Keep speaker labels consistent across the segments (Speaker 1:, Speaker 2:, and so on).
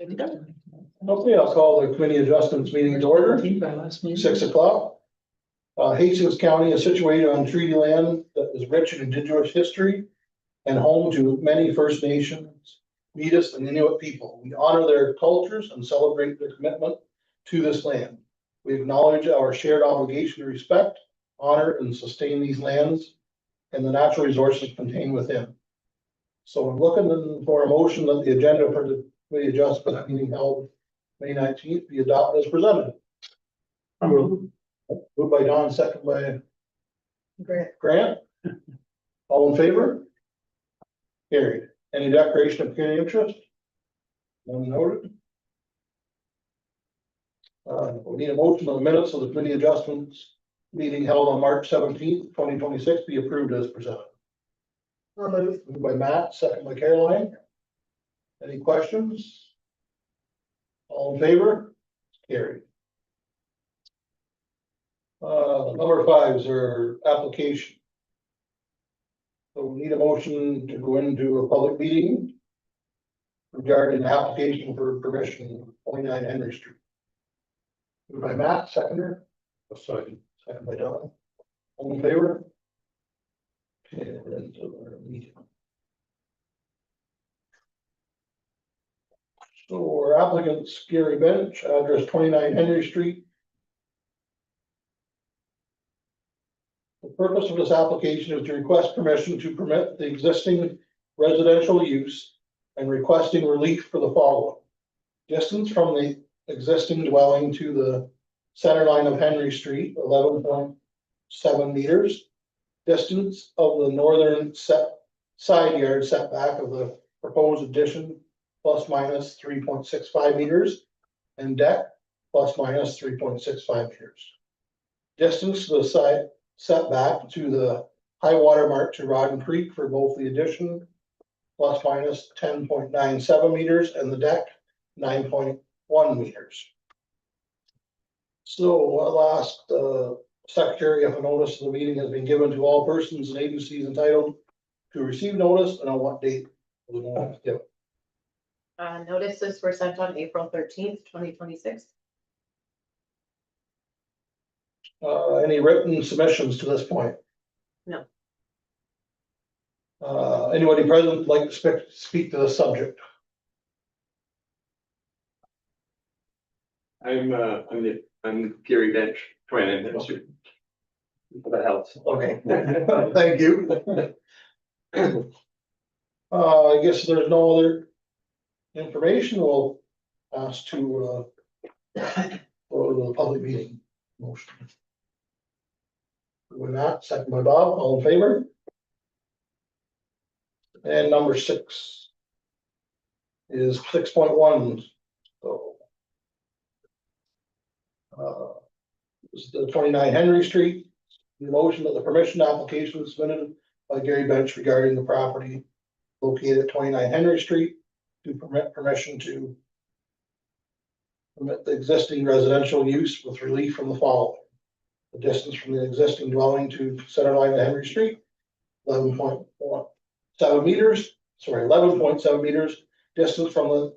Speaker 1: Okay, I'll call the committee adjustments meeting to order, 6 o'clock. Hastings County is situated on treaty land that is rich in indigenous history and home to many First Nations, Metis, and Inuit people. We honor their cultures and celebrate their commitment to this land. We acknowledge our shared obligation to respect, honor, and sustain these lands and the natural resources contained within. So I'm looking for a motion that the agenda for the committee adjustment meeting held May 19th be adopted as presented. Moved by Don, second by Grant. All in favor? Carried. Any declaration of community interest? None noted. We need a motion on the minutes of the committee adjustments meeting held on March 17th, 2026 be approved as presented. Moved by Matt, second by Caroline. Any questions? All in favor? Carried. Number 5 is our application. So we need a motion to go into a public meeting regarding the application for permission 29 Henry Street. Moved by Matt, seconder. Second by Don. All in favor? Okay, we're into our meeting. So our applicant's Gary Bench, address 29 Henry Street. The purpose of this application is to request permission to permit the existing residential use and requesting relief for the following. Distance from the existing dwelling to the center line of Henry Street, 11.7 meters. Distance of the northern side yard setback of the proposed addition plus minus 3.65 meters and deck plus minus 3.65 meters. Distance to the side setback to the high water mark to Rodden Creek for both the addition plus minus 10.97 meters and the deck 9.1 meters. So I'll ask the secretary if a notice of the meeting has been given to all persons and agencies entitled to receive notice and on what date we want to give it.
Speaker 2: Notices were sent on April 13th, 2026.
Speaker 1: Any written submissions to this point?
Speaker 2: No.
Speaker 1: Anybody present would like to speak to the subject?
Speaker 3: I'm Gary Bench, 29 Henry Street. If that helps.
Speaker 1: Okay, thank you. I guess there's no other information. We'll ask to go to the public meeting motion. With that, second by Bob, all in favor? And number 6 is 6.1. So this is the 29 Henry Street. The motion that the permission application was submitted by Gary Bench regarding the property located at 29 Henry Street to permit permission to permit the existing residential use with relief from the following. The distance from the existing dwelling to center line of Henry Street, 11.7 meters, 11.7 meters. Distance from the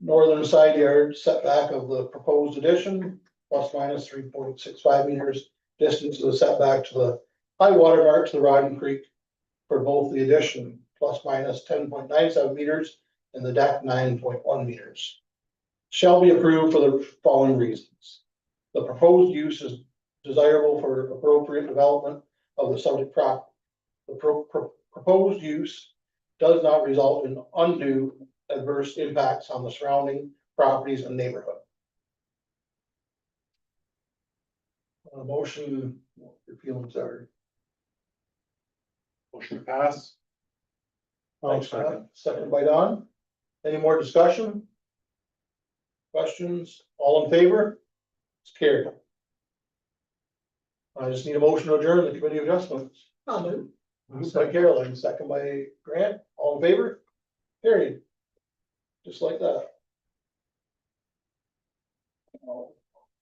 Speaker 1: northern side yard setback of the proposed addition, plus minus 3.65 meters. Distance of the setback to the high water mark to the Rodden Creek for both the addition, plus minus 10.97 meters, and the deck 9.1 meters. Shall be approved for the following reasons. The proposed use is desirable for appropriate development of the subject property. The proposed use does not result in undue adverse impacts on the surrounding properties and neighborhood. Motion, what your feelings are.
Speaker 3: Motion to pass.
Speaker 1: Thanks, Matt. Second by Don. Any more discussion? Questions? All in favor? It's carried. I just need a motion to adjourn the committee of adjustments. Moved by Caroline, second by Grant. All in favor? Carried. Just like that.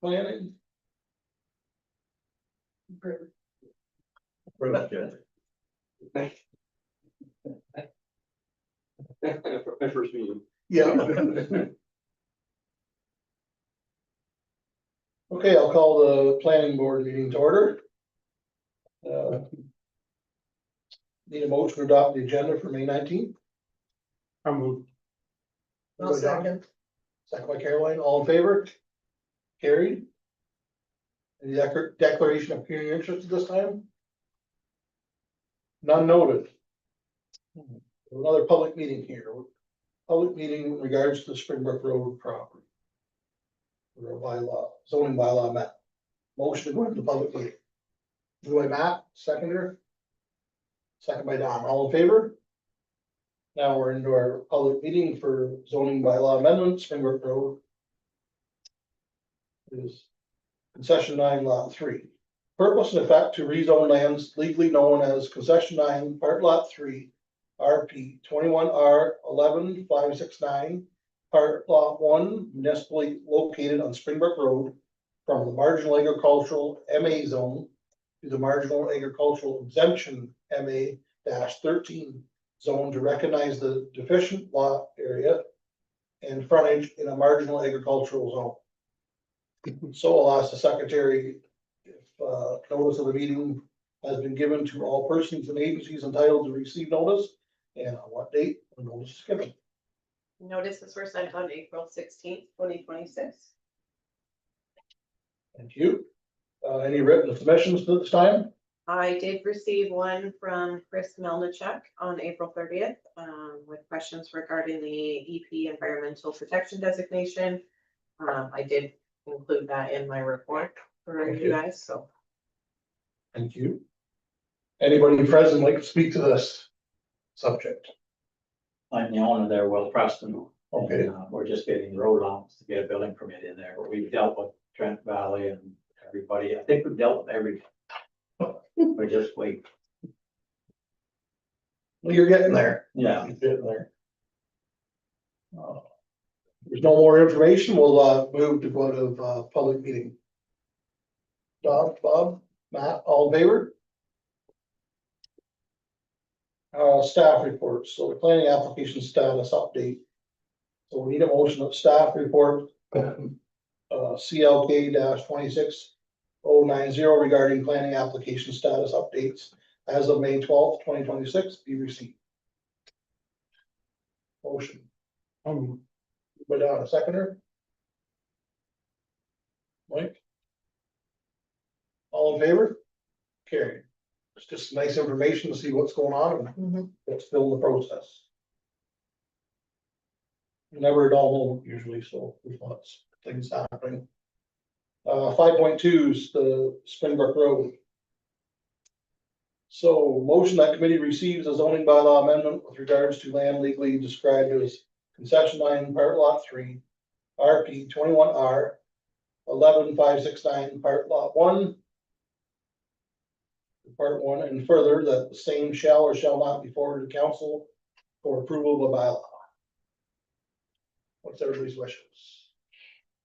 Speaker 1: Planning.
Speaker 3: My first meeting.
Speaker 1: Yeah. Okay, I'll call the planning board meeting to order. Need a motion to adopt the agenda for May 19th.
Speaker 4: I'll move.
Speaker 1: Second by Caroline, all in favor? Carried. Any declaration of community interest at this time? None noted. Another public meeting here. Public meeting in regards to the Springbrook Road property. Or a bylaw, zoning bylaw map. Motion to go into public meeting. Do I Matt, seconder? Second by Don, all in favor? Now we're into our public meeting for zoning bylaw amendment, Springbrook Road. Is concession 9 lot 3. Purpose and effect to rezone lands legally known as concession 9 part lot 3. RP 21R 11569, part lot 1 municipally located on Springbrook Road. From the marginal agricultural MA zone to the marginal agricultural exemption MA-13 zone to recognize the deficient lot area and frontage in a marginal agricultural zone. So I'll ask the secretary if notice of the meeting has been given to all persons and agencies entitled to receive notice, and on what date the notice is given.
Speaker 2: Notices were sent on April 16th, 2026.
Speaker 1: Thank you. Any written submissions at this time?
Speaker 2: I did receive one from Chris Melnichuk on April 30th, with questions regarding the EP environmental protection designation. I did include that in my report for
Speaker 1: Thank
Speaker 2: you
Speaker 1: you.
Speaker 2: guys, so.
Speaker 1: Thank you. Anybody present like to speak to this subject?
Speaker 4: I'm the owner there, Will Preston.
Speaker 1: Okay.
Speaker 4: And, we're just getting road allowance to get a building permit in there, but we've dealt with Trent Valley and everybody. I think we've dealt with everything. We're just waiting.
Speaker 1: Well, you're getting there.
Speaker 4: Yeah.
Speaker 1: You're getting there. There's no more information. We'll move to go to public meeting. Don, Bob, Matt, all in favor? Staff reports. So the planning application status update. So we need a motion of staff report. CLK 26090 regarding planning application status updates as of May 12th, 2026 be received. Motion. Put down a seconder. Mike? All in favor? Carried. It's just nice information to see what's going on and what's still in the process. Never at all usually, so there's lots of things happening. 5.2 is the Springbrook Road. So motion that committee receives a zoning bylaw amendment with regards to land legally described as concession 9 part lot 3, RP 21R 11569 part lot 1. Part 1, and further that the same shall or shall not be forwarded to council for approval of a bylaw. What's everybody's wishes?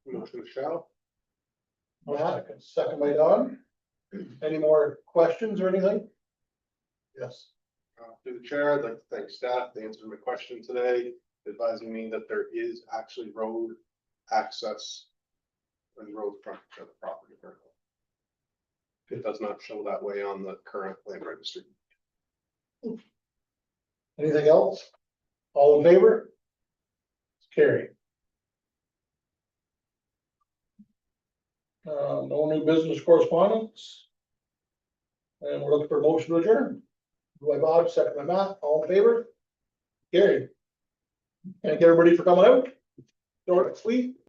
Speaker 5: Motion shall.
Speaker 1: Matt, second by Don. Any more questions or anything? Yes.
Speaker 5: Through the chair, I'd like to thank staff. They answered my question today, advising me that there is actually road access and road front to the property currently. It does not show that way on the current land registry.
Speaker 1: Anything else? All in favor? It's carried. No new business correspondence. And we're looking for a motion to adjourn. By Bob, second by Matt, all in favor? Carried. Thank everybody for coming out. Short, sweet.